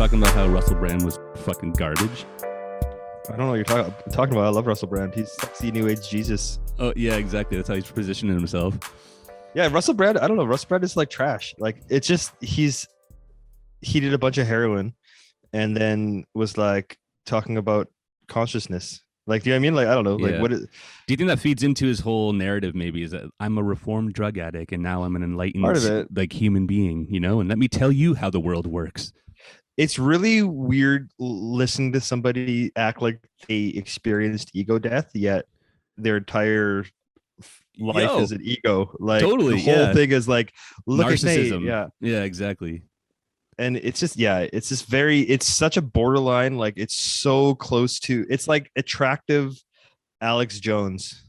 talking about how Russell Brand was fucking garbage? I don't know what you're talking about. I love Russell Brand. He's sexy new age Jesus. Oh yeah, exactly. That's how he's positioning himself. Yeah, Russell Brand. I don't know. Russell Brand is like trash. Like it's just he did a bunch of heroin, and then was like talking about consciousness. Like, do you know what I mean? Like, I don't know. Yeah. Like, what is? Do you think that feeds into his whole narrative? Maybe is that I'm a reformed drug addict, and now I'm an enlightened, Part of it. like human being, you know? And let me tell you how the world works. It's really weird listening to somebody act like they experienced ego death, yet their entire life is an ego. Like, totally, the whole thing is like, look at narcissism. Nate. Yeah, exactly. And it's just it's such a borderline. Like, it's so close to, it's like attractive Alex Jones.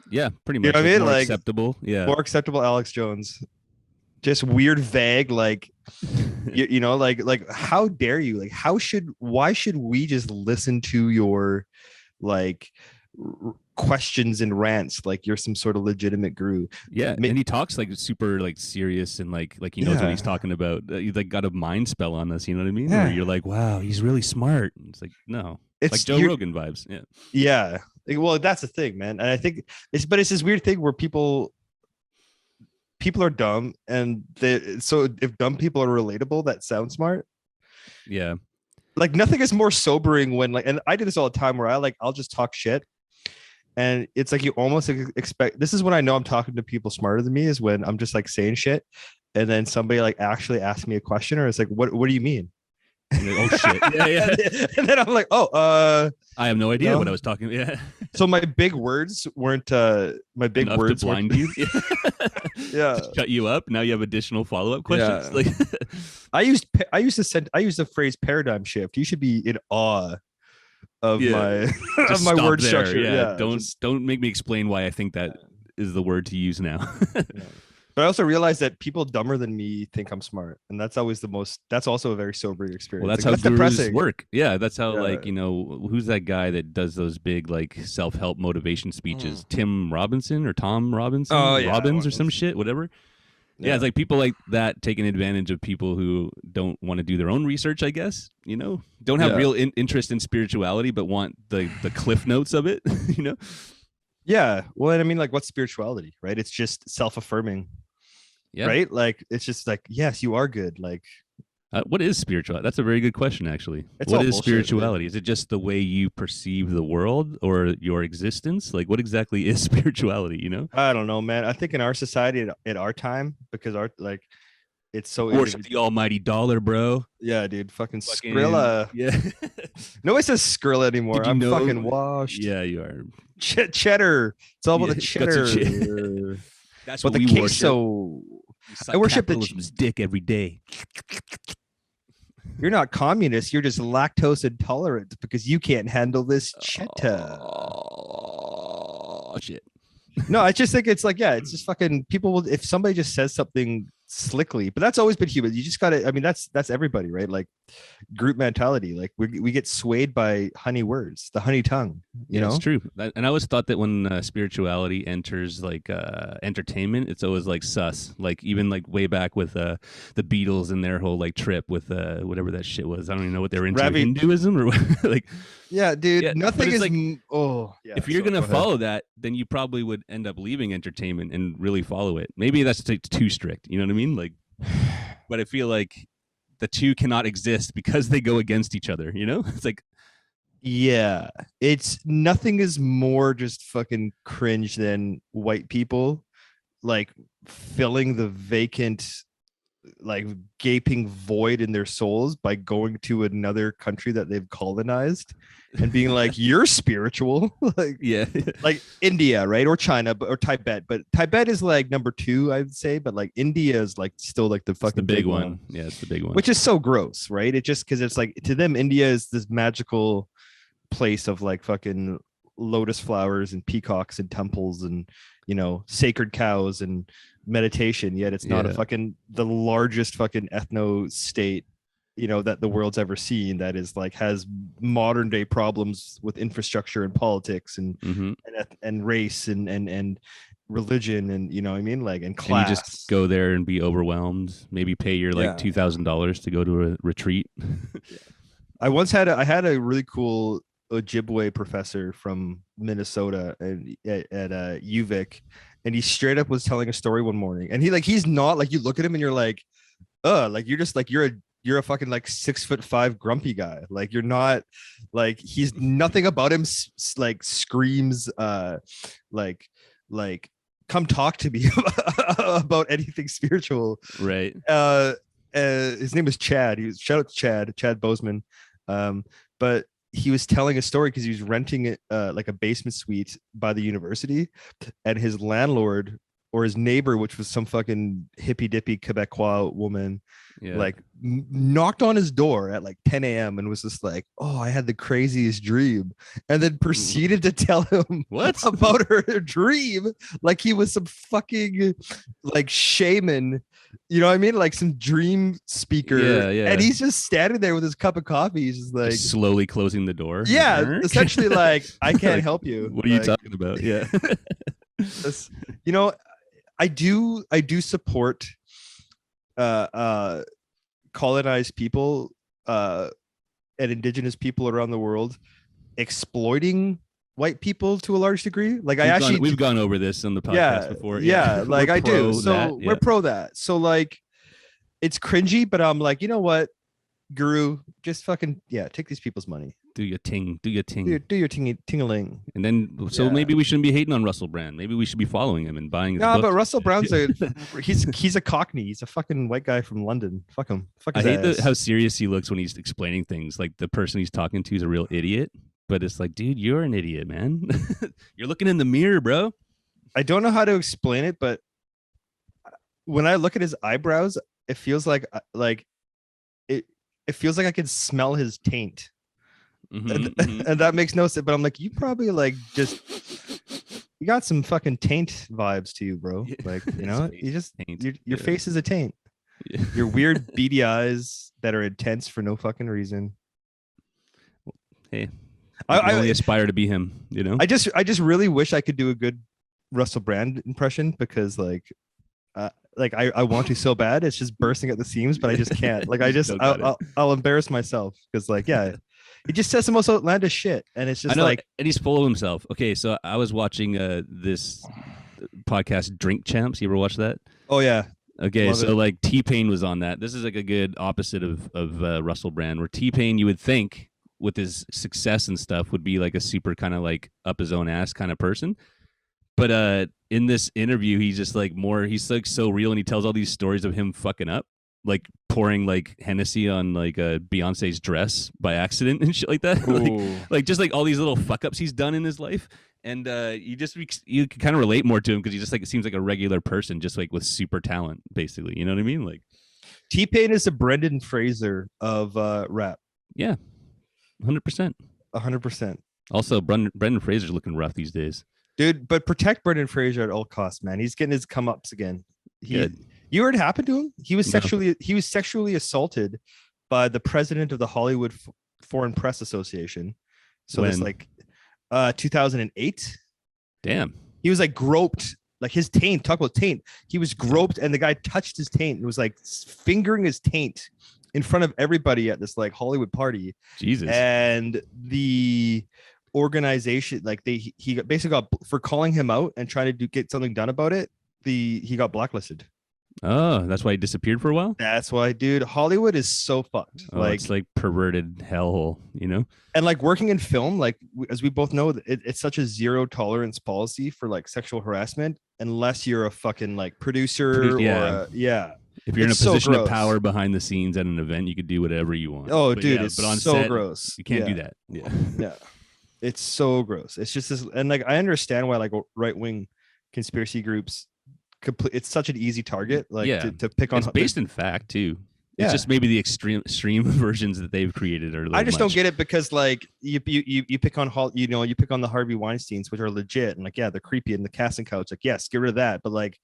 Yeah, pretty much. You know what I mean? More like acceptable. Yeah, more acceptable Alex Jones. Just weird, vague, like you know, like how dare you? Like, why should we just listen to your like questions and rants like you're some sort of legitimate guru? Yeah, and he talks like super like serious and like he knows what he's talking about. He's like got a mind spell on us, you know what I mean? Yeah. Where you're like, wow, he's really smart. And it's like, no, it's like Joe Rogan vibes. Yeah. Well, that's the thing, man. And I think it's this weird thing where people are dumb, and so if dumb people are relatable, that sounds smart. Yeah. Like, nothing is more sobering when and I do this all the time where I'll just talk shit. And it's like you almost expect, this is when I know I'm talking to people smarter than me, is when I'm just like saying shit. And then somebody like actually asks me a question, or it's like, what do you mean? Like, oh shit. Yeah. And then I'm like, I have no idea what I was talking about. Yeah. So my big words weren't enough to blind you. Yeah. To shut you up. Now you have additional follow-up questions. Yeah. Like I used the phrase paradigm shift. You should be in awe of my of my word there. structure. Yeah. Don't make me explain why I think that is the word to use now. Yeah. But I also realized that people dumber than me think I'm smart, and that's also a very sobering experience. Well, that's like, how gurus depressing. work. Yeah, that's how like, you know, who's that guy that does those big like self-help motivation speeches? Tim Robinson or Tom Robinson? Oh, yeah, Robbins or some shit, whatever. Yeah, it's like people like that taking advantage of people who don't want to do their own research, I guess, you know, don't have real interest in spirituality, but want the cliff notes of it, you know? Yeah. Well, and I mean, like, what's spirituality, right? It's just self-affirming, right? Like, it's just like, yes, you are good. Like, what is spirituality? That's a very good question, actually. What is spirituality? Is it just the way you perceive the world or your existence? Like, what exactly is spirituality, you know? I don't know, man. I think in our society at our time, because it's so worship the almighty dollar, bro. Yeah, dude. Fucking Skrilla. Yeah. Nobody says Skrilla anymore. I'm fucking washed. Yeah, you are. Cheddar. It's all about the cheddar. That's what we the queso. I worship capitalism's dick every day. You're not communist. You're just lactose intolerant because you can't handle this cheddar. Oh, shit. No, I just think it's like, yeah, it's just fucking people will, if somebody just says something slickly, but that's always been human. You just gotta, I mean, that's everybody, right? Like group mentality. Like we get swayed by honey words, the honey tongue, you know? It's true. And I always thought that when spirituality enters like entertainment, it's always like sus. Like even like way back with the Beatles and their whole like trip with whatever that shit was. I don't even know what they were into. Hinduism or like. Yeah, dude. Nothing is like, if you're gonna go follow that, then you probably would end up leaving entertainment and really follow it. Maybe that's too strict. You know what I mean? Like, but I feel like the two cannot exist because they go against each other. You know, it's like, yeah, it's nothing is more just fucking cringe than white people like filling the vacant, like gaping void in their souls by going to another country that they've colonized and being like, you're spiritual. Like, yeah, like India, right? Or China, or Tibet. But Tibet is like number 2, I would say. But like India is like still like the fucking big one. Yeah, it's the big one. Which is so gross, right? It just because it's like, to them, India is this magical place of like fucking lotus flowers and peacocks and temples and, you know, sacred cows and meditation, yet it's not the largest fucking ethno state, you know, that the world's ever seen, that is like has modern day problems with infrastructure and politics and race and religion and you know what I mean, like, and And you just class. go there and be overwhelmed. Maybe pay your like Yeah. $2,000 to go to a retreat. I had a really cool Ojibwe professor from Minnesota and at UVic, and he straight up was telling a story one morning, and he's not like, you look at him and you're like, like you're just like, you're a fucking like 6'5" grumpy guy. Like you're not like, he's nothing about him like screams like like come talk to me about anything spiritual. Right. His name is Chad. He was, shout out to Chad Bozeman. But he was telling a story because he was renting it like a basement suite by the university, and his landlord or his neighbor, which was some fucking hippy dippy Quebecois woman, like knocked on his door at like 10 a.m. and was just like, "Oh, I had the craziest dream," and then proceeded to tell him what about her dream, like he was some fucking like shaman, you know what I mean, like some dream speaker. Yeah. And he's just standing there with his cup of coffee. He's just like, just slowly closing the door. yeah, essentially like, I can't Like, help you. What are like, you talking about? Yeah. you know, I do support colonized people and indigenous people around the world exploiting white people to a large degree. Like we've gone over this on the podcast before. Yeah, like I do. So that, we're pro that. So like, it's cringy, but I'm like, you know what, Guru, just fucking take these people's money. Do your ting. Do your ting-a-ling. And then, so maybe we shouldn't be hating on Russell Brand. Maybe we should be following him and buying his books. But Russell Brown's he's a Cockney. He's a fucking white guy from London. Fuck him. Fuck his I hate ass. how serious he looks when he's explaining things. Like the person he's talking to is a real idiot. But it's like, dude, you're an idiot, man. You're looking in the mirror, bro. I don't know how to explain it, but when I look at his eyebrows, it feels like it feels like I can smell his taint. And that makes no sense. But I'm like, you probably like you got some fucking taint vibes to you, bro. Like, you know, you just your face is a taint. Yeah. Your weird beady eyes that are intense for no fucking reason. Hey, I only aspire to be him, you know. I just really wish I could do a good Russell Brand impression, because like I want to so bad. It's just bursting at the seams, but I just can't. Like I'll embarrass myself, because like, yeah, he just says the most outlandish shit, and it's just like, and he's full of himself. Okay, so I was watching this podcast, Drink Champs. You ever watch that? Oh yeah. Okay, so like T-Pain was on that. This is like a good opposite of Russell Brand, where T-Pain, you would think with his success and stuff, would be like a super kind of like up his own ass kind of person. But in this interview, he's just like he's like so real, and he tells all these stories of him fucking up, like pouring like Hennessy on like Beyonce's dress by accident and shit like that. like just like all these little fuck ups he's done in his life. And you can kind of relate more to him, because he just like, it seems like a regular person, just like with super talent, basically. You know what I mean? Like T-Pain is the Brendan Fraser of rap. Yeah, 100%. 100%. Also, Brendan Fraser's looking rough these days, dude. But protect Brendan Fraser at all costs, man. He's getting his come ups again. You heard it happened to him? He was sexually assaulted by the president of the Hollywood Foreign Press Association. So it's like 2008. Damn. He was like groped, like his taint. Talk about taint. He was groped, and the guy touched his taint. It was like fingering his taint in front of everybody at this like Hollywood party. Jesus. And the organization, like he basically got, for calling him out and trying to get something done about it, he got blacklisted. Oh, that's why he disappeared for a while? That's why, dude. Hollywood is so fucked. It's like perverted hellhole, you know? And like working in film, like as we both know, it's such a zero tolerance policy for like sexual harassment, unless you're a fucking like producer or if you're in a position of power behind the scenes at an event, you could do whatever you want. Oh, dude, it's on so set, gross. You can't do that. Yeah. It's so gross. It's just this, and like I understand why like right-wing conspiracy groups, it's such an easy target, like to pick on. It's based in fact too. It's just maybe the extreme versions that they've created are. I just don't get it, because like you pick on you pick on the Harvey Weinsteins, which are legit, and like they're creepy, and the casting couch, like yes, get rid of that, but like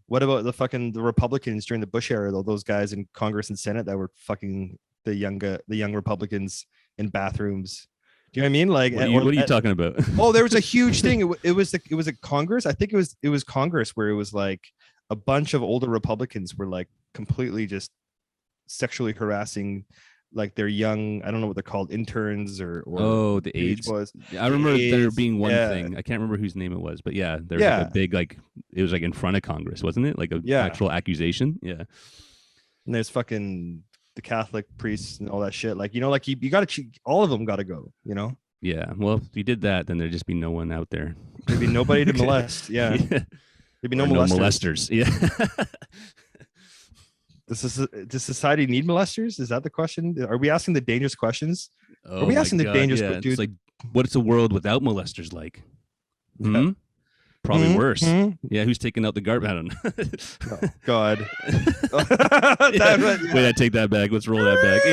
what about the Republicans during the Bush era, though? Those guys in Congress and Senate that were fucking the young Republicans in bathrooms Do you know what I mean? Like, what are you talking about? Oh, there was a huge thing. It was a Congress. I think it was Congress where it was like a bunch of older Republicans were like completely just sexually harassing like their young, I don't know what they're called, interns or the AIDS was. I remember there being one thing. I can't remember whose name it was, but yeah, there was like a big, like, it was like in front of Congress, wasn't it? Like a actual accusation. Yeah. And there's fucking the Catholic priests and all that shit. Like, you know, like you gotta all of them gotta go, you know? Yeah. Well, if you did that, then there'd just be no one out there. There'd be nobody to molest. Yeah. There'd be no molesters. Yeah. Does society need molesters? Is that the question? Are we asking the dangerous questions? Are we asking the dangerous dude? It's like, what's a world without molesters like? Probably worse. Yeah, who's taking out the garbage? I don't know. Oh, God. Wait, I take that back. Let's roll that back.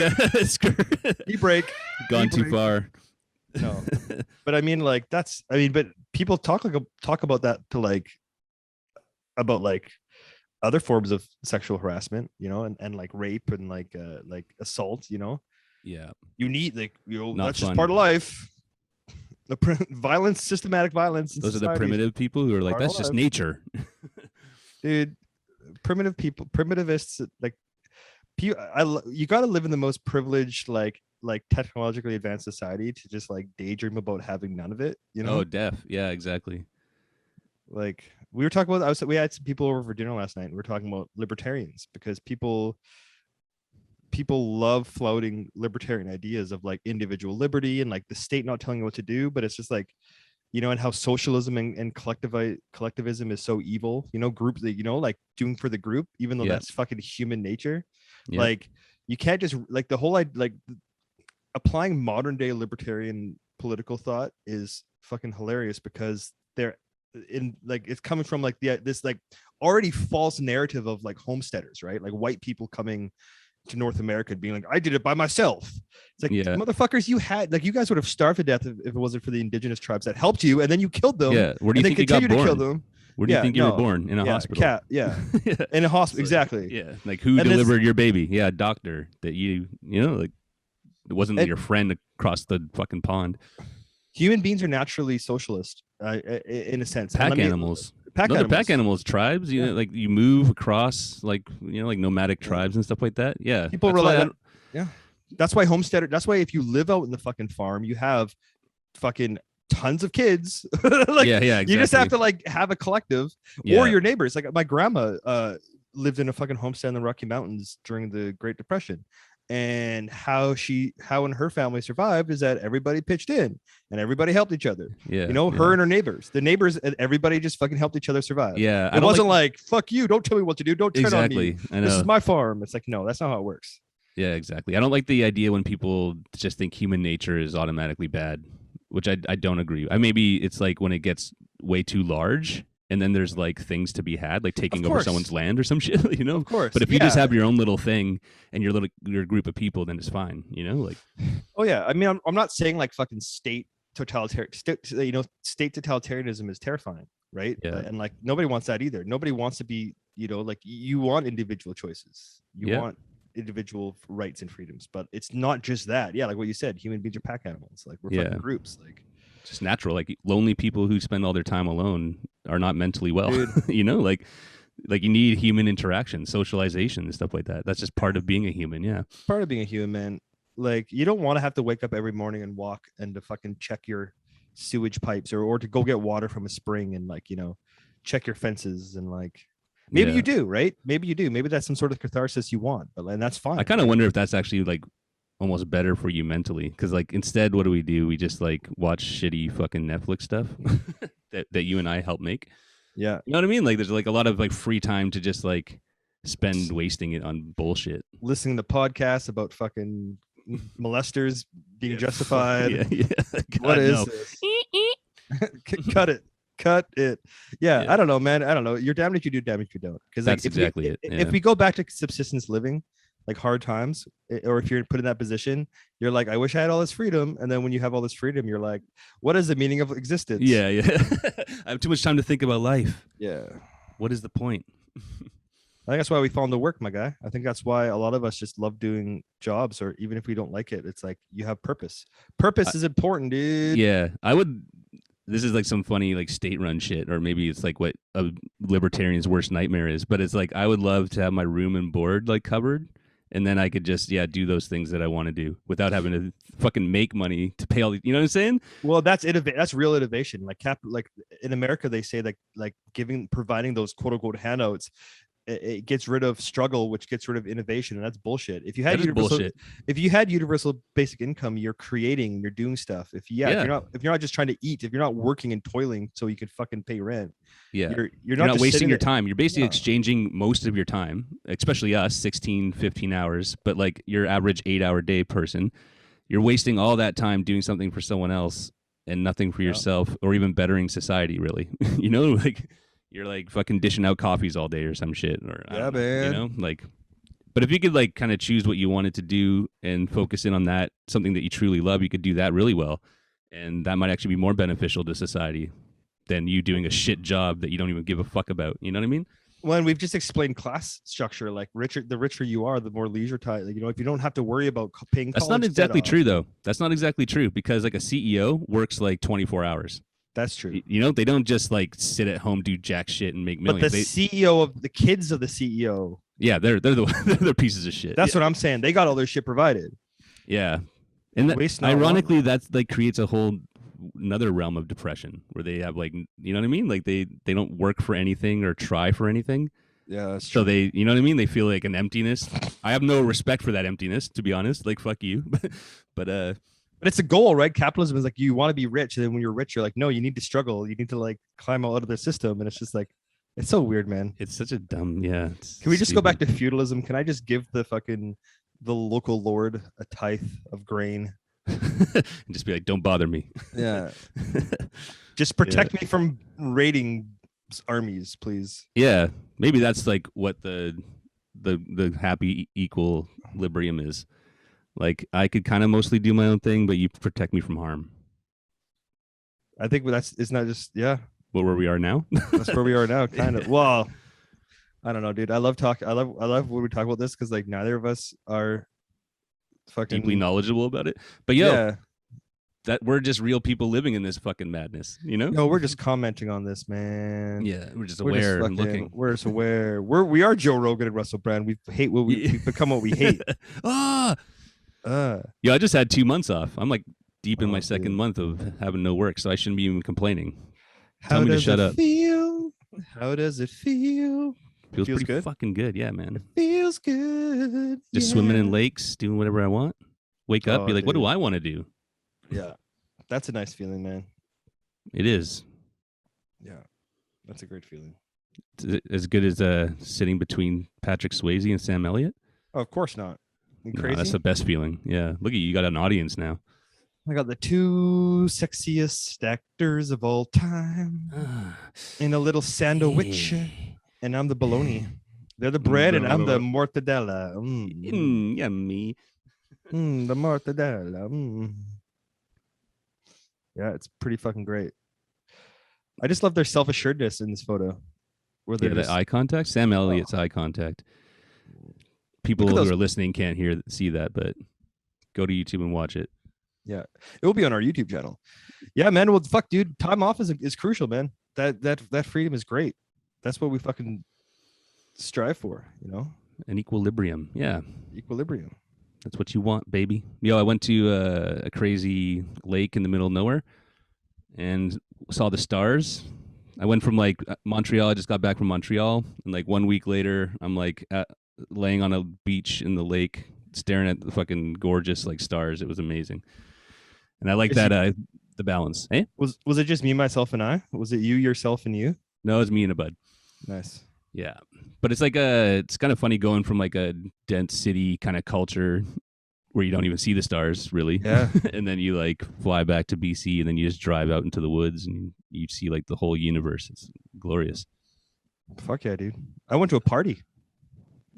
Yeah, break. Gone too far. No, but I mean, like but people talk about that to like about like other forms of sexual harassment, you know, and like rape and like assault, you know. Yeah, you need like, you know, not that's fun. Just part of life. The violence, systematic violence. Those are the primitive people who are like, that's just nature. Dude, primitive people, primitivists, like, you got to live in the most privileged, like technologically advanced society to just like daydream about having none of it, you know? Oh, yeah, exactly. Like, we were talking about, we had some people over for dinner last night and we were talking about libertarians, because people love flouting libertarian ideas of like individual liberty and like the state not telling you what to do. But it's just like, you know, and how socialism and collectivism is so evil, you know, group that, you know, like doing for the group, even though that's fucking human nature. Like, you can't just like the whole, like, applying modern day libertarian political thought is fucking hilarious, because they're in like, it's coming from like this like already false narrative of like homesteaders, right? Like white people coming to North America and being like, I did it by myself. It's like, motherfuckers, you guys would have starved to death if it wasn't for the indigenous tribes that helped you, and then you killed them. Yeah, where do you think you got born? To kill them. Where do you think you were born? In a hospital. In a hospital, exactly. Yeah, like who delivered your baby? Yeah, a doctor that you know, like, it wasn't your friend across the fucking pond. Human beings are naturally socialist, in a sense. Pack animals. Pack animals, tribes, you know, like you move across, like, you know, like nomadic tribes and stuff like that. Yeah. People rely on, that's why that's why if you live out in the fucking farm, you have fucking tons of kids. Like, exactly. You just have to like have a collective or your neighbors. Like my grandma lived in a fucking homestead in the Rocky Mountains during the Great Depression. And how and her family survived is that everybody pitched in and everybody helped each other. Yeah, you know, her and her neighbors, everybody just fucking helped each other survive. Yeah, it wasn't like fuck you, don't tell me what to do, don't tread on me. I know. This is my farm. It's like, no, that's not how it works. Yeah, exactly. I don't like the idea when people just think human nature is automatically bad, which I don't agree. Maybe it's like when it gets way too large. And then there's like things to be had, like taking over someone's land or some shit, you know? Of course. But if you just have your own little thing and your group of people, then it's fine, you know? Like, oh yeah. I mean, I'm not saying like fucking state totalitarianism is terrifying, right? Yeah. And like nobody wants that either. Nobody wants to be, you know, like you want individual choices. You want individual rights and freedoms, but it's not just that. Yeah, like what you said, human beings are pack animals. Like we're fucking groups. Like, just natural. Like lonely people who spend all their time alone are not mentally well. You know, like you need human interaction, socialization, and stuff like that. That's just part of being a human. Yeah, part of being a human, man. Like you don't want to have to wake up every morning and walk and to fucking check your sewage pipes or to go get water from a spring and like, you know, check your fences and like maybe you do, right? Maybe you do. Maybe that's some sort of catharsis you want, and that's fine. I kind of wonder if that's actually like almost better for you mentally, because like instead what do? We just like watch shitty fucking Netflix stuff that you and I help make. Yeah, you know what I mean? Like there's like a lot of like free time to just like spend wasting it on bullshit, listening to podcasts about fucking molesters being justified. What is this? Cut it. Yeah, I don't know, man. I don't know. You're damned if you do, damned if you don't. Because that's like, exactly it. If we go back to subsistence living, like hard times, or if you're put in that position, you're like, I wish I had all this freedom. And then when you have all this freedom, you're like, what is the meaning of existence? Yeah. I have too much time to think about life. Yeah. What is the point? I think that's why we fall into work, my guy. I think that's why a lot of us just love doing jobs, or even if we don't like it, it's like you have purpose. Purpose is important, dude. Yeah, I would. This is like some funny like state-run shit, or maybe it's like what a libertarian's worst nightmare is. But it's like I would love to have my room and board like covered, and then I could just do those things that I want to do without having to fucking make money to pay all the. You know what I'm saying? Well, that's That's real innovation. Like in America, they say like providing those quote unquote handouts, it gets rid of struggle, which gets rid of innovation, and that's bullshit. If you had universal basic income, you're creating, you're doing stuff. If you're not just trying to eat, if you're not working and toiling so you can fucking pay rent, you're not wasting your time. You're basically exchanging most of your time, especially us, 16, 15 hours, but like your average 8-hour day person, you're wasting all that time doing something for someone else and nothing for yourself, or even bettering society, really. Like you're like fucking dishing out coffees all day or some shit, or man. Like, but if you could like kind of choose what you wanted to do and focus in on that, something that you truly love, you could do that really well, and that might actually be more beneficial to society than you doing a shit job that you don't even give a fuck about. You know what I mean? Well, and we've just explained class structure. Like the richer you are, the more leisure time. Like, if you don't have to worry about paying. That's not exactly true, though. That's not exactly true, because like a CEO works like 24 hours. That's true. They don't just like sit at home, do jack shit, and make millions. But the CEO of the kids of the CEO. Yeah, they're pieces of shit. That's what I'm saying. They got all their shit provided. Yeah, and ironically, that's like creates a whole another realm of depression where they have like, you know what I mean? Like they don't work for anything or try for anything. Yeah, that's true. So they, you know what I mean? They feel like an emptiness. I have no respect for that emptiness, to be honest. Like, fuck you. But it's a goal, right? Capitalism is like, you want to be rich, and then when you're rich, you're like, no, you need to struggle. You need to like climb out of the system, and it's just like, it's so weird, man. It's such a dumb, yeah. Can we just go back to feudalism? Can I just give the local lord a tithe of grain? And just be like, don't bother me. Yeah. Just protect me from raiding armies, please. Yeah. Maybe that's like what the happy equilibrium is. Like, I could kind of mostly do my own thing, but you protect me from harm. I think it's not just, yeah. Well, where we are now? That's where we are now, kind of. Well, I don't know, dude. I love when we talk about this, because like neither of us are fucking deeply knowledgeable about it. But that we're just real people living in this fucking madness, No, we're just commenting on this, man. Yeah, we're just aware and looking. We're just aware. We are Joe Rogan and Russell Brand. We hate what we've become what we hate. Yeah, I just had 2 months off. I'm like deep in my second month of having no work, so I shouldn't be even complaining. Tell me to shut up. How does it feel? Feels pretty good. Fucking good, yeah, man. It feels good. Just swimming in lakes, doing whatever I want. Wake up, be like, dude, what do I want to do? Yeah, that's a nice feeling, man. It is. Yeah, that's a great feeling. As good as sitting between Patrick Swayze and Sam Elliott? Oh, of course not. No, that's the best feeling. Yeah, look at you got an audience now. I got the 2 sexiest actors of all time in a little sandwich, and I'm the bologna. They're the bread, and I'm the mortadella. Yummy. The mortadella. Yeah, it's pretty fucking great. I just love their self-assuredness in this photo. Where they're the eye contact. Sam Elliott's eye contact. People who are listening can't see that, but go to YouTube and watch it. Yeah, it will be on our YouTube channel. Yeah, man. Well, fuck, dude. Time off is crucial, man. That freedom is great. That's what we fucking strive for, An equilibrium. Yeah, equilibrium. That's what you want, baby. I went to a crazy lake in the middle of nowhere and saw the stars. I went from like Montreal. I just got back from Montreal, and like 1 week later, I'm like laying on a beach in the lake, staring at the fucking gorgeous like stars. It was amazing, and I like that the balance. Eh? Was it just me, myself, and I? Was it you, yourself, and you? No, it was me and a bud. Nice. Yeah, but it's like it's kind of funny going from like a dense city kind of culture where you don't even see the stars really. Yeah. And then you like fly back to BC, and then you just drive out into the woods and you see like the whole universe. It's glorious. Fuck yeah, dude. I went to a party.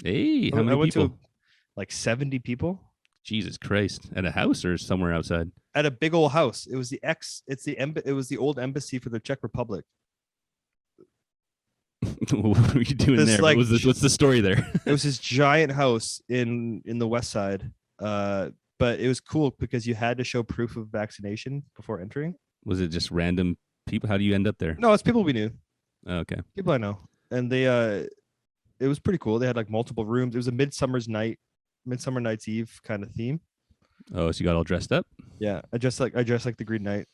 Hey, how many people? Like 70 people. Jesus Christ. At a house or somewhere outside? At a big old house. It was the old embassy for the Czech Republic. What were you doing This, there? like, What's the story there? It was this giant house in the West Side. But it was cool because you had to show proof of vaccination before entering. Was it just random people? How do you end up there? No, it's people we knew, Oh, okay. people I know, and it was pretty cool. They had like multiple rooms. It was a Midsummer Night's Eve kind of theme. Oh, so you got all dressed up? Yeah, I dressed like the Green Knight.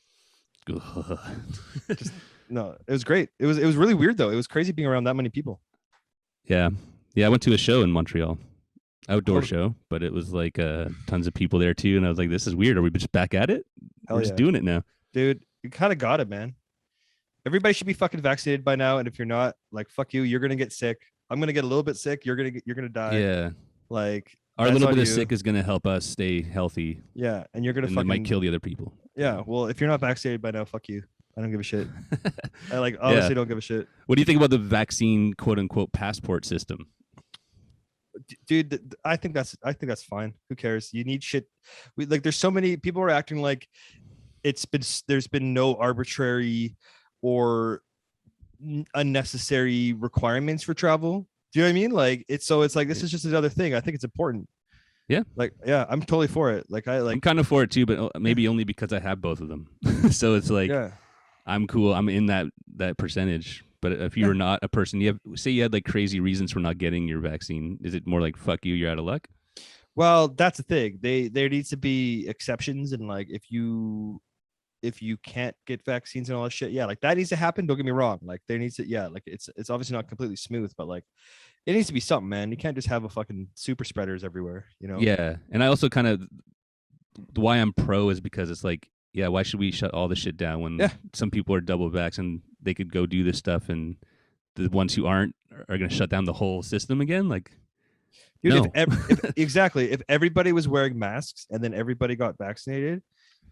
Just, no, it was great. It was really weird though. It was crazy being around that many people. Yeah. I went to a show in Montreal, outdoor show, but it was like tons of people there too, and I was like, "This is weird. Are we just back at it? We're just doing it now, dude." You kind of got it, man. Everybody should be fucking vaccinated by now, and if you're not, like, fuck you. You're gonna get sick. I'm gonna get a little bit sick. You're gonna die. Yeah. Like, our little bit of sick is gonna help us stay healthy. Yeah, and you're gonna fucking. It might kill the other people. Yeah. Well, if you're not vaccinated by now, fuck you. I don't give a shit. I honestly don't give a shit. What do you think about the vaccine quote unquote passport system? Dude, I think that's fine. Who cares? You need shit. There's so many people are acting like there's been no arbitrary or unnecessary requirements for travel. Do you know what I mean? Like, it's like, this is just another thing. I think it's important. Yeah. Like, yeah, I'm totally for it. I'm kind of for it too, but maybe only because I have both of them. So it's like, I'm cool. I'm in that percentage. But if you were not a person, you had like crazy reasons for not getting your vaccine, is it more like, fuck you, you're out of luck? Well, that's the thing. There needs to be exceptions, and like, if you can't get vaccines and all that shit, like, that needs to happen. Don't get me wrong. Like, there needs to, like, it's obviously not completely smooth, but like, it needs to be something, man. You can't just have a fucking super spreaders everywhere, you know? Yeah. And I also kind of, why I'm pro is because it's like, yeah, why should we shut all this shit down when some people are double vax and they could go do this stuff, and the ones who aren't are going to shut down the whole system again? Like, dude, no. exactly. If everybody was wearing masks and then everybody got vaccinated,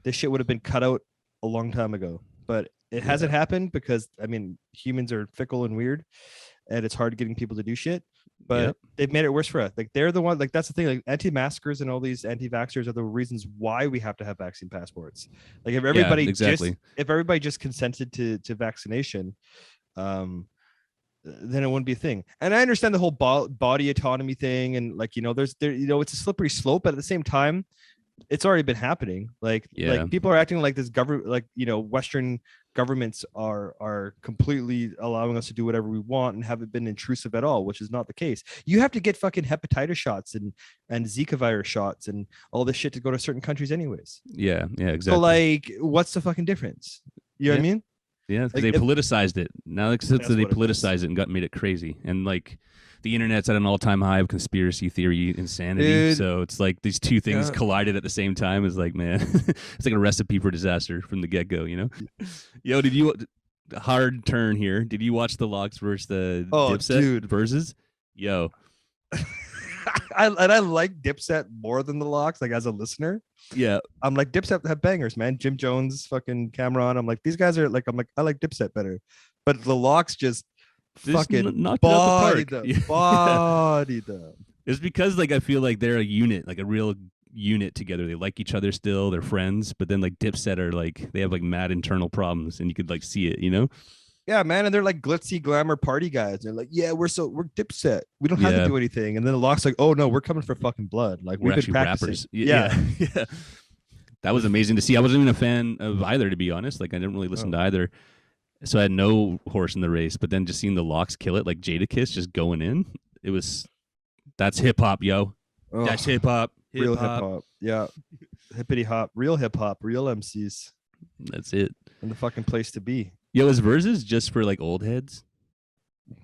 this shit would have been cut out a long time ago. But it hasn't happened because, I mean, humans are fickle and weird, and it's hard getting people to do shit. But they've made it worse for us. Like, they're the one. Like, that's the thing. Like, anti-maskers and all these anti-vaxxers are the reasons why we have to have vaccine passports. Like, if everybody just consented to vaccination, then it wouldn't be a thing. And I understand the whole body autonomy thing, and like, it's a slippery slope. But at the same time, it's already been happening. Like people are acting like this government, like, Western governments are completely allowing us to do whatever we want and haven't been intrusive at all, which is not the case. You have to get fucking hepatitis shots and Zika virus shots and all this shit to go to certain countries anyways. Yeah, exactly. So like, what's the fucking difference? You know what I mean? Yeah, because they politicized it. Now they politicized it and made it crazy. And like, the internet's at an all-time high of conspiracy theory insanity. Dude. So it's like these two things collided at the same time. Is like, man, it's like a recipe for disaster from the get-go, Yo, hard turn here. Did you watch the Locks versus the Dipset versus? Yo. I like Dipset more than the Locks, like, as a listener. Yeah. I'm like, Dipset have bangers, man. Jim Jones, fucking Cameron. I'm like, these guys are like, I like Dipset better. But the Locks just fucking body them. It's because, like, I feel like they're a unit, like a real unit together. They like each other still. They're friends. But then, like, Dipset are like, they have like mad internal problems, and you could like see it, Yeah, man. And they're like glitzy glamour party guys. They're like, yeah, we're Dipset. We don't have to do anything. And then the Locks like, oh no, we're coming for fucking blood. Like, we've been practicing. Rappers. Yeah. That was amazing to see. I wasn't even a fan of either, to be honest. Like, I didn't really listen to either. So I had no horse in the race, but then just seeing the Locks kill it, like Jadakiss just going in, that's hip hop, yo. Oh, that's hip hop. Real hip hop. Yeah. Hippity hop. Real hip hop. Real MCs. That's it. And the fucking place to be. Yo, is Versus just for like old heads?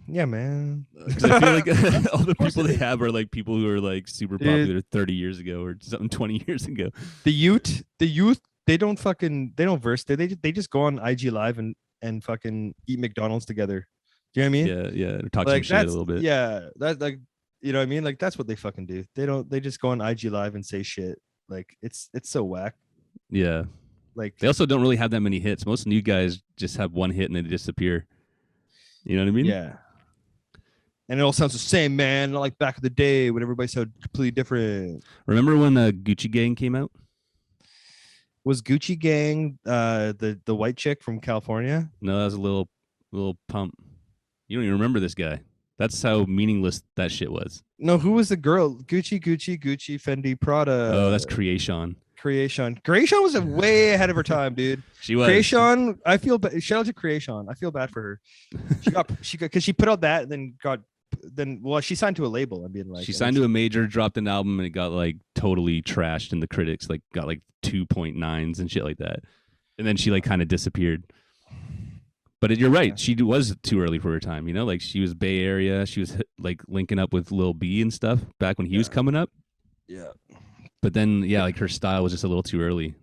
Yeah, man. Because I feel like all the people they have are like people who are like super popular 30 years ago or something 20 years ago. The youth, they don't verse. They just go on IG Live and fucking eat McDonald's together. Do you know what I mean? Yeah. Talk like, some shit a little bit. Yeah, that, like, you know what I mean? Like, that's what they fucking do. They just go on IG Live and say shit. Like, it's so whack. Yeah. Like, they also don't really have that many hits. Most new guys just have one hit and they disappear. You know what I mean? Yeah. And it all sounds the same, man. Not like back in the day when everybody sounded completely different. Remember when Gucci Gang came out? Was Gucci Gang the white chick from California? No, that was a little pump. You don't even remember this guy. That's how meaningless that shit was. No, who was the girl? Gucci, Fendi, Prada. Oh, that's Creation. Creation was way ahead of her time, dude. She was. Creation, I feel shout out to Creation. I feel bad for her. She put out that and then she signed to a label. I'm being like, she signed to a major, dropped an album, and it got like totally trashed, and the critics like got like 2.9s and shit like that. And then she like kind of disappeared. But you're right. She was too early for her time. You know, like she was Bay Area. She was like linking up with Lil B and stuff back when he was coming up. Yeah. But then, like her style was just a little too early.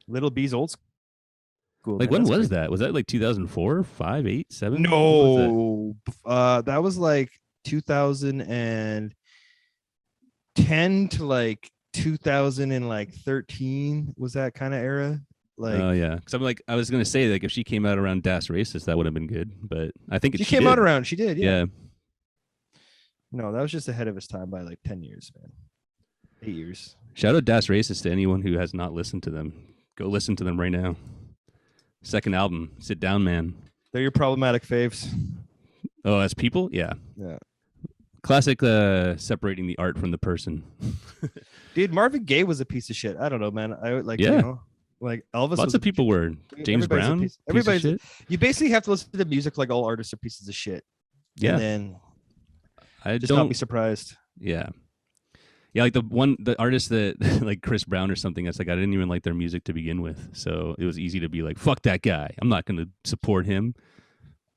Little B's old school. Like, when was that? Was that like 2004, 5, 8, 7? No. That was like 2010 to like 2013 was that kind of era. Like, oh yeah, because I was gonna say like if she came out around Das Racist, that would have been good, but I think she came out around. She did, yeah. No, that was just ahead of his time by like 10 years, man. 8 years. Shout out Das Racist to anyone who has not listened to them. Go listen to them right now. Second album, Sit Down Man. They're your problematic faves. Oh, as people, yeah. Classic separating the art from the person. Dude, Marvin Gaye was a piece of shit. I don't know, man. I like, yeah. You know, like Elvis. Lots of people were. James Brown. Everybody's. You basically have to listen to music like all artists are pieces of shit. Yeah. And then I just not be surprised. Yeah. Yeah, like the artist that like Chris Brown or something. That's like I didn't even like their music to begin with, so it was easy to be like, "Fuck that guy." I'm not going to support him.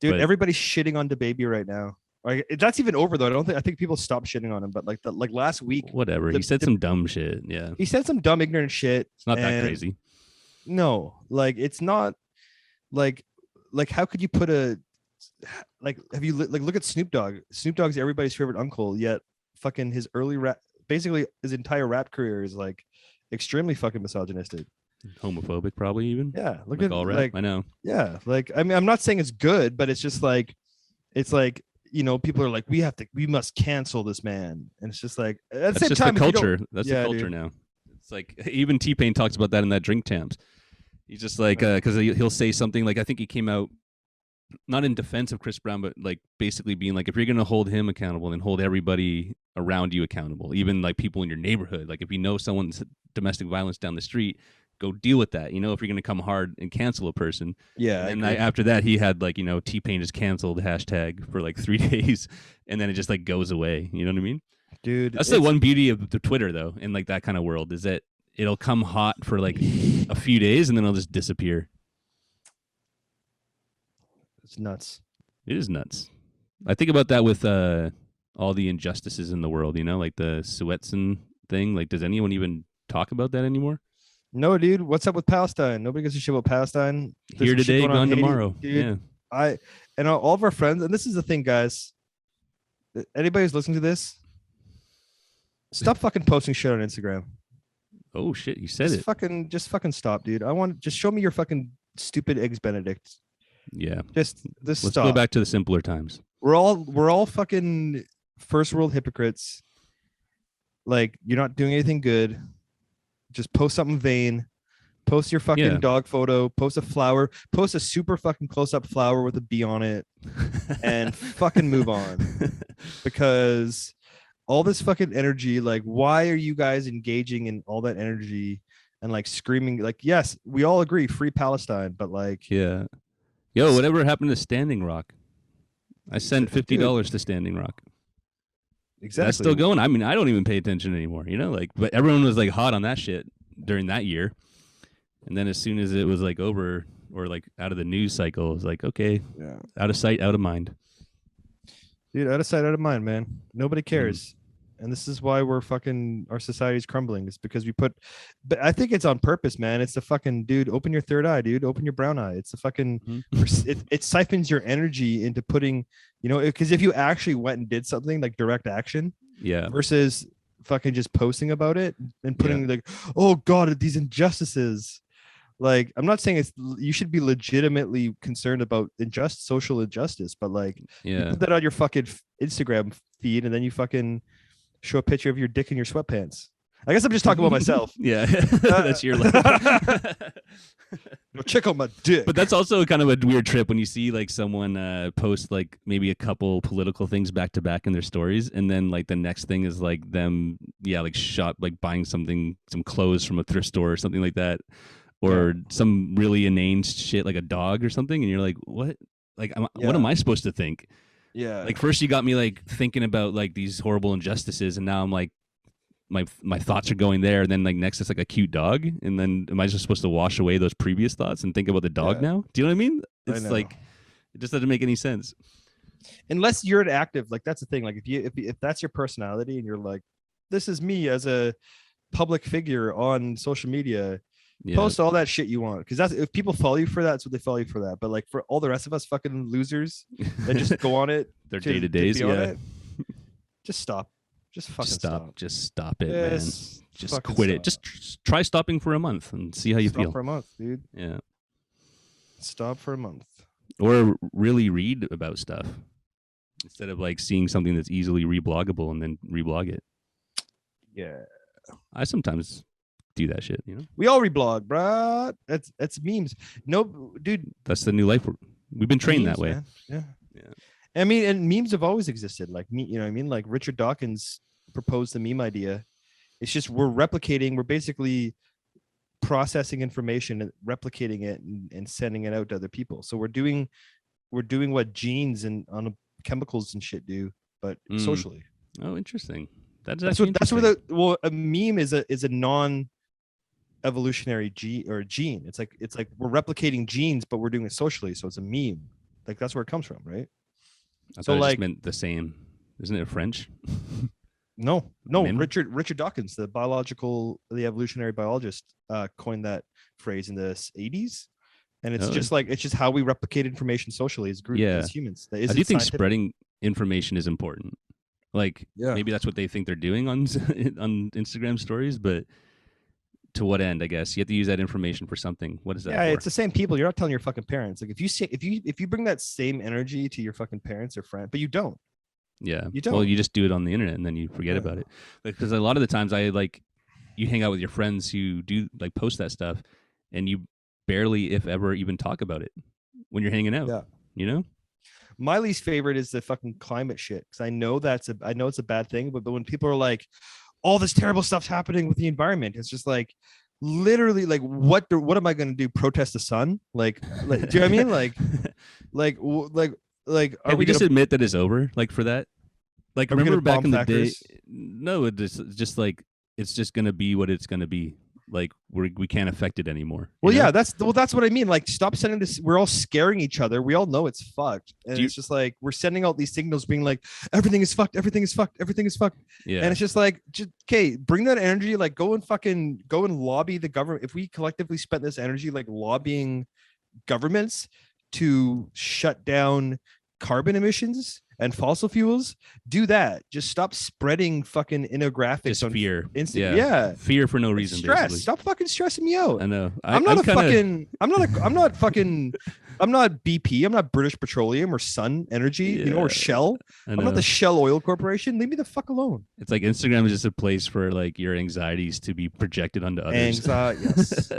Dude, everybody's shitting on DaBaby right now. Like, that's even over though. I think people stopped shitting on him, but like last week, whatever. He said some dumb shit. Yeah, he said some dumb, ignorant shit. It's not that crazy. No, like it's not like how could you put a like have you like look at Snoop Dogg? Snoop Dogg's everybody's favorite uncle, yet fucking his early rap, basically his entire rap career is like extremely fucking misogynistic, homophobic, probably even. Yeah, look like at all rap. Like, I know. Yeah, like I mean, I'm not saying it's good, but it's just like it's like. You know, people are like, we must cancel this man, and it's just like at the same time, the culture. That's the culture now. It's like even T-Pain talks about that in that Drink Champs. He's just like because he'll say something like I think he came out not in defense of Chris Brown, but like basically being like if you're gonna hold him accountable, then hold everybody around you accountable, even like people in your neighborhood. Like if you know someone's domestic violence down the street, go deal with that. You know, if you're going to come hard and cancel a person. Yeah. And after that, he had like, you know, T-Pain is canceled hashtag for like 3 days. And then it just like goes away. You know what I mean? Dude. That's the one beauty of the Twitter though. In like that kind of world is that it'll come hot for like a few days and then it'll just disappear. It's nuts. It is nuts. I think about that with all the injustices in the world, you know, like the Suetzin thing. Like, does anyone even talk about that anymore? No, dude. What's up with Palestine? Nobody gives a shit about Palestine. Here today, gone tomorrow. Dude, yeah. And all of our friends, and this is the thing, guys. Anybody who's listening to this, stop fucking posting shit on Instagram. Oh shit, you said it. Just fucking stop, dude. Just show me your fucking stupid eggs Benedict. Yeah. Let's stop. Go back to the simpler times. We're all fucking first world hypocrites. Like, you're not doing anything good. Just post something vain. Post your fucking dog photo. Post a flower. Post a super fucking close-up flower with a bee on it. And fucking move on. Because all this fucking energy, like, why are you guys engaging in all that energy and like screaming? Like, yes, we all agree, free Palestine, but like, yeah. Yo, whatever happened to Standing Rock? I sent $50 to Standing Rock. Exactly. That's still going. I mean, I don't even pay attention anymore, you know, like, but everyone was like hot on that shit during that year. And then as soon as it was like over or like out of the news cycle, it was like, okay, out of sight, out of mind. Dude, out of sight, out of mind, man. Nobody cares. And this is why our society's crumbling. It's because but I think it's on purpose, man. It's the fucking, dude, open your third eye, dude. Open your brown eye. It's the fucking, it siphons your energy into putting, you know, because if you actually went and did something like direct action, versus fucking just posting about it and putting like, oh God, these injustices. Like, I'm not saying you should be legitimately concerned about social injustice, but like, you put that on your fucking Instagram feed and then you fucking show a picture of your dick in your sweatpants. I guess I'm just talking about myself. Yeah, that's your life. check out my dick. But that's also kind of a weird trip when you see like someone post like maybe a couple political things back to back in their stories, and then like the next thing is like them, like buying some clothes from a thrift store or something like that, or some really inane shit like a dog or something, and you're like, what? Like, what am I supposed to think? Yeah. Like first you got me like thinking about like these horrible injustices, and now I'm like, my thoughts are going there, and then like next it's like a cute dog, and then am I just supposed to wash away those previous thoughts and think about the dog now? Do you know what I mean? It's like it just doesn't make any sense. Unless you're an active, like that's the thing. Like if that's your personality and you're like, this is me as a public figure on social media, post all that shit you want, because that's if people follow you for that, that's what they follow you for that. But like for all the rest of us fucking losers that just go on it, their day-to-days, just stop. Just fucking stop. Just stop it, man. Just quit it. Stop. Just try stopping for a month and see how you feel. Stop for a month, dude. Yeah. Stop for a month. Or really read about stuff instead of like seeing something that's easily rebloggable and then reblog it. Yeah. I sometimes do that shit, We all reblog, bro. That's memes. No, dude. That's the new life. We've been trained that way. Man. Yeah. I mean, and memes have always existed. Like me, you know what I mean? Like Richard Dawkins proposed the meme idea. It's just we're basically processing information and replicating it and sending it out to other people. So we're doing what genes and on chemicals and shit do, but socially. Oh, interesting. That's what a meme is a non-evolutionary gene. It's like we're replicating genes, but we're doing it socially. So it's a meme. Like that's where it comes from, right? I thought it just meant the same. Isn't it French? No. Richard Dawkins, the evolutionary biologist, coined that phrase in the 80s, and it's just how we replicate information socially as groups, as humans. I do think spreading information is important. Like maybe that's what they think they're doing on Instagram stories, but to what end? I guess you have to use that information for something. What is that? Yeah, for? It's the same people. You're not telling your fucking parents. Like if you bring that same energy to your fucking parents or friends, but you don't. Yeah, you don't. Well, you just do it on the internet and then you forget about it. Because a lot of the times you hang out with your friends who do like post that stuff, and you barely, if ever, even talk about it when you're hanging out. Yeah. My least favorite is the fucking climate shit, because I know it's a bad thing, but when people are like, all this terrible stuff's happening with the environment, it's just like literally like what am I going to do? Protest the sun? Like do you know what I mean? Like are we just admit that it's over? Like for that? Like remember back in the day? No, it's just like it's just going to be what it's going to be. Like we can't affect it anymore. Well, yeah, that's what I mean. Like, stop sending this. We're all scaring each other. We all know it's fucked, and it's just like we're sending out these signals, being like, everything is fucked, everything is fucked, everything is fucked. Yeah, and it's just like, okay, bring that energy. Like, go and lobby the government. If we collectively spent this energy like lobbying governments to shut down carbon emissions and fossil fuels, do that. Just stop spreading fucing infographics. Just on fear. Yeah, fear for no reason. Stress. Basically. Stop fucking stressing me out. I know. I'm not BP. I'm not British Petroleum or Sun Energy, or Shell. I'm not the Shell Oil Corporation. Leave me the fuck alone. It's like Instagram is just a place for like your anxieties to be projected onto others. Yes.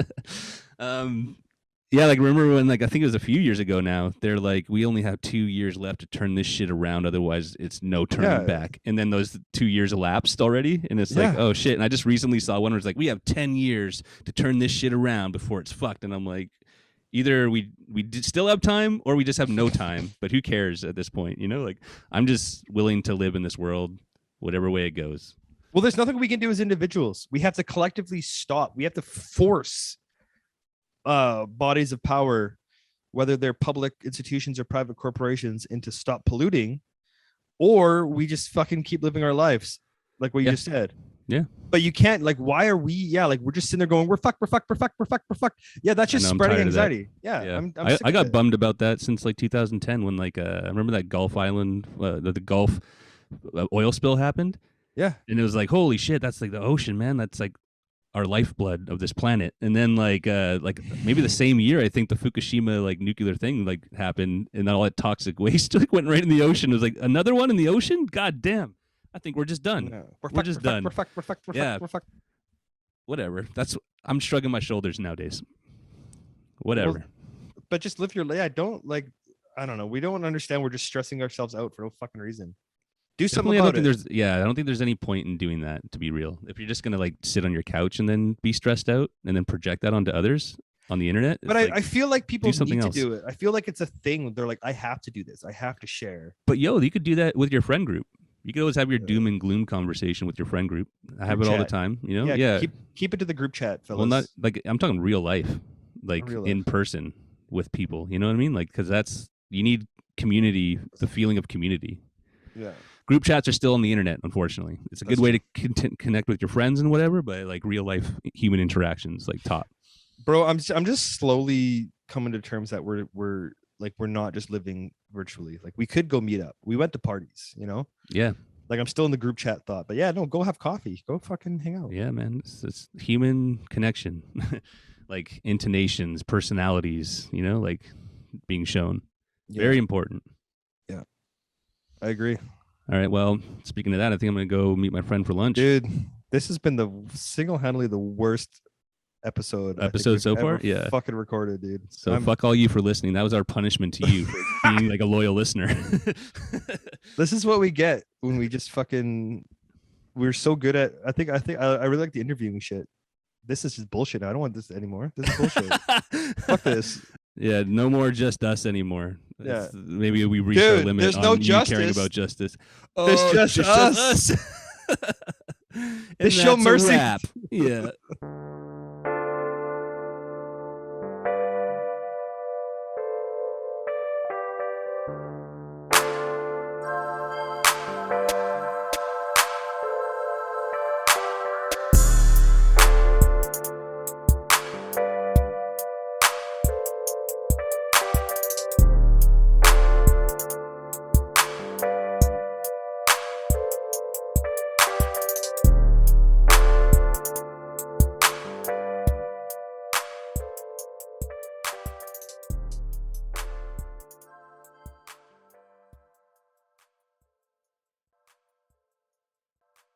Yeah, like remember when, like, I think it was a few years ago now, they're like, we only have 2 years left to turn this shit around, otherwise it's no turning back. And then those 2 years elapsed already, and it's like, oh shit. And I just recently saw one where it's like, we have 10 years to turn this shit around before it's fucked. And I'm like, either we still have time or we just have no time, but who cares at this point? Like, I'm just willing to live in this world whatever way it goes. Well, there's nothing we can do as individuals. We have to collectively stop. We have to force bodies of power, whether they're public institutions or private corporations, into stop polluting, or we just fucking keep living our lives like what you just said. Yeah. But you can't, like, why are we? Yeah, like we're just sitting there going, we're fucked. Yeah, that's just spreading anxiety. Yeah. I got bummed about that since like 2010 when like I remember that Gulf Island, the Gulf oil spill happened. Yeah. And it was like, holy shit, that's like the ocean, man. That's like our lifeblood of this planet. And then like maybe the same year, I think the Fukushima like nuclear thing like happened, and then all that toxic waste like went right in the ocean. It was like another one in the ocean. God damn. I think we're just done. No. We're just done. We're fucked. Whatever. I'm shrugging my shoulders nowadays. Whatever. Well, but just live your life. I don't know. We don't understand. We're just stressing ourselves out for no fucking reason. Do something about it. I don't think there's any point in doing that, to be real. If you're just gonna like sit on your couch and then be stressed out and then project that onto others on the internet. But I feel like people need else. to do it. I feel like it's a thing. They're like, I have to do this. I have to share. But you could do that with your friend group. You could always have your doom and gloom conversation with your friend group. I have it all the time, you know? Yeah. Keep it to the group chat, fellas. Well, not like I'm talking real life, like in person with people. You know what I mean? Like, because you need community, the feeling of community. Yeah. Group chats are still on the internet, unfortunately. It's a good way to connect with your friends and whatever, but like real life human interactions, like top. Bro, I'm just slowly coming to terms that we're not just living virtually. Like we could go meet up. We went to parties, you know? Yeah. Like I'm still in the group chat thought, but yeah, no, go have coffee. Go fucking hang out. Yeah, man. It's human connection, like intonations, personalities, you know, like being shown. Yeah. Very important. Yeah, I agree. All right. Well, speaking of that, I think I'm going to go meet my friend for lunch. Dude, this has been the single-handedly the worst episode so far. Yeah. Fucking recorded, dude. So fuck all you for listening. That was our punishment to you for being like a loyal listener. This is what we get when we just fucking. We're so good at. I really like the interviewing shit. This is just bullshit. I don't want this anymore. This is bullshit. Fuck this. Yeah, no more just us anymore. Yeah, maybe we reach our limit. There's on no you caring about justice. Oh, there's just us. And show mercy. Yeah.